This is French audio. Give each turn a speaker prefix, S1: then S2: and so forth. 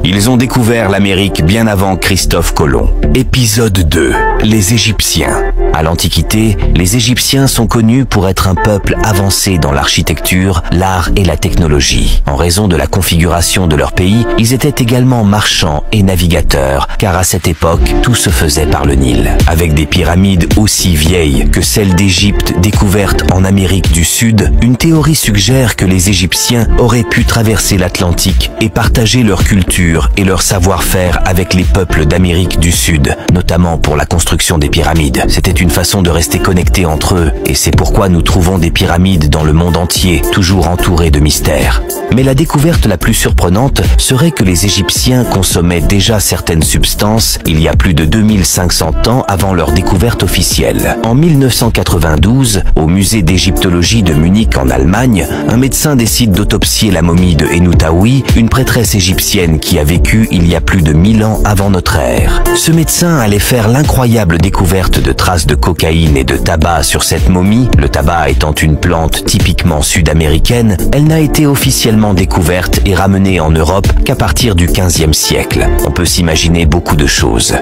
S1: Ils ont découvert l'Amérique bien avant Christophe Colomb. Épisode 2. Les Égyptiens. À l'Antiquité, les Égyptiens sont connus pour être un peuple avancé dans l'architecture, l'art et la technologie. En raison de la configuration de leur pays, ils étaient également marchands et navigateurs, car à cette époque, tout se faisait par le Nil. Avec des pyramides aussi vieilles que celles d'Égypte découvertes en Amérique du Sud, une théorie suggère que les Égyptiens auraient pu traverser l'Atlantique et partager leur culture et leur savoir-faire avec les peuples d'Amérique du Sud, notamment pour la construction des pyramides. C'était une façon de rester connectés entre eux, et c'est pourquoi nous trouvons des pyramides dans le monde entier, toujours entourées de mystères. Mais la découverte la plus surprenante serait que les Égyptiens consommaient déjà certaines substances il y a plus de 2500 ans avant leur découverte officielle. En 1992, au musée d'égyptologie de Munich en Allemagne, un médecin décide d'autopsier la momie de Hénoutaoui, une prêtresse égyptienne qui a vécu il y a plus de 1000 ans avant notre ère. Ce médecin allait faire l'incroyable découverte de traces de cocaïne et de tabac sur cette momie. Le tabac étant une plante typiquement sud-américaine, elle n'a été officiellement découverte et ramenée en Europe qu'à partir du XVe siècle. On peut s'imaginer beaucoup de choses.